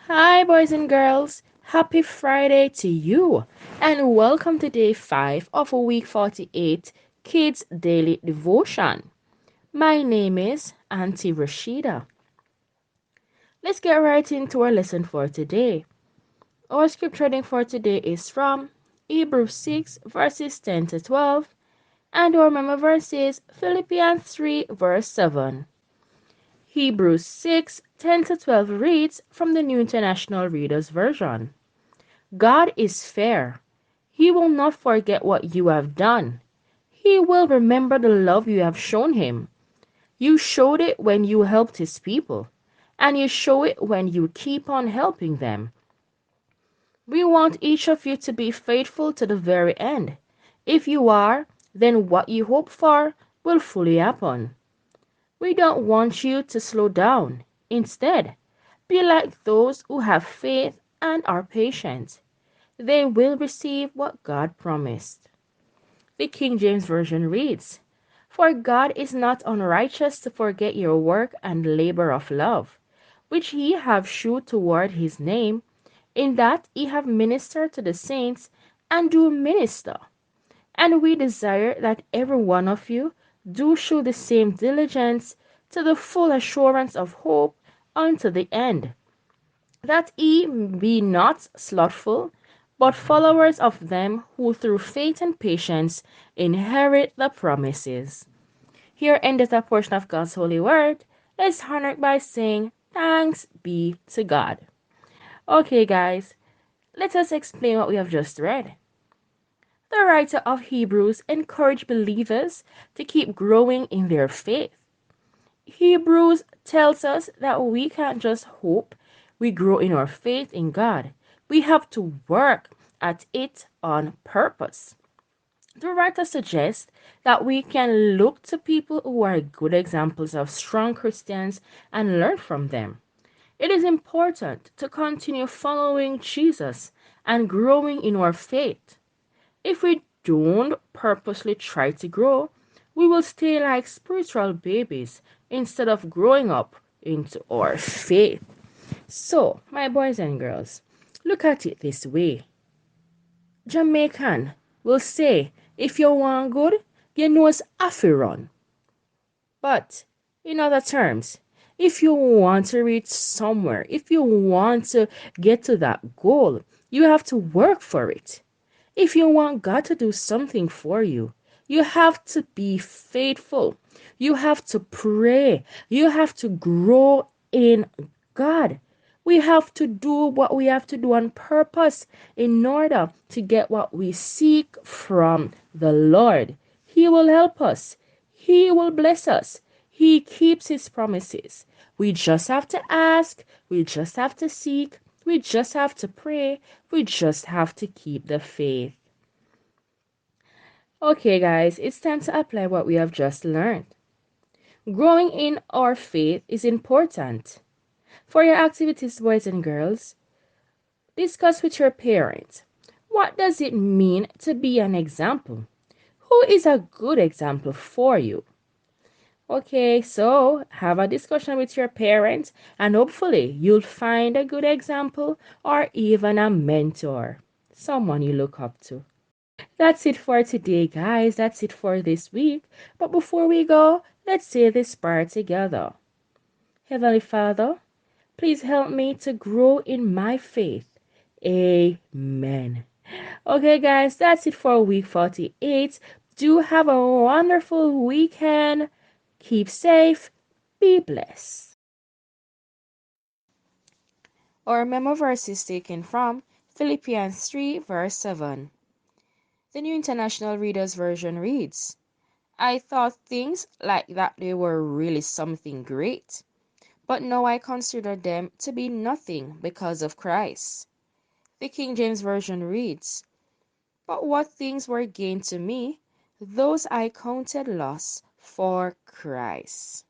Hi, boys and girls. Happy Friday to you, and welcome to day 5 of week 48 Kids Daily Devotion. My name is Auntie Rashida. Let's get right into our lesson for today. Our scripture reading for today is from Hebrews 6, verses 10 to 12, and our memory verse is Philippians 3, verse 7. Hebrews 6, 10 to 12 reads from the New International Reader's Version. God is fair. He will not forget what you have done. He will remember the love you have shown him. You showed it when you helped his people, and you show it when you keep on helping them. We want each of you to be faithful to the very end. If you are, then what you hope for will fully happen. We don't want you to slow down. Instead, be like those who have faith and are patient. They will receive what God promised. The King James Version reads, For God is not unrighteous to forget your work and labor of love, which ye have shewed toward his name, in that ye have ministered to the saints, and do minister. And we desire that every one of you do shew the same diligence to the full assurance of hope unto the end, that ye be not slothful, but followers of them who through faith and patience inherit the promises. Here endeth a portion of God's holy word. Let's honor it by saying, Thanks be to God. Okay, guys, let us explain what we have just read. The writer of Hebrews encouraged believers to keep growing in their faith. Hebrews tells us that we can't just hope we grow in our faith in God. We have to work at it on purpose. The writer suggests that we can look to people who are good examples of strong Christians and learn from them. It is important to continue following Jesus and growing in our faith. If we don't purposely try to grow, we will stay like spiritual babies instead of growing up into our faith. So, my boys and girls, look at it this way. Jamaican will say, if you want good, your nose have to run. But, in other terms, if you want to reach somewhere, if you want to get to that goal, you have to work for it. If you want God to do something for you, you have to be faithful. You have to pray. You have to grow in God. We have to do what we have to do on purpose in order to get what we seek from the Lord. He will help us. He will bless us. He keeps his promises. We just have to ask. We just have to seek. We just have to pray. We just have to keep the faith. Okay, guys, it's time to apply what we have just learned. Growing in our faith is important. For your activities, boys and girls, discuss with your parents. What does it mean to be an example? Who is a good example for you? Okay, so have a discussion with your parents and hopefully you'll find a good example or even a mentor, someone you look up to. That's it for today, guys. That's it for this week. But before we go, let's say this prayer together. Heavenly Father, please help me to grow in my faith. Amen. Okay, guys, that's it for week 48. Do have a wonderful weekend. Keep safe. Be blessed. Our memo verse is taken from Philippians 3, verse 7. The New International Reader's Version reads, I thought things like that they were really something great, but now I consider them to be nothing because of Christ. The King James Version reads, But what things were gained to me, those I counted loss for Christ.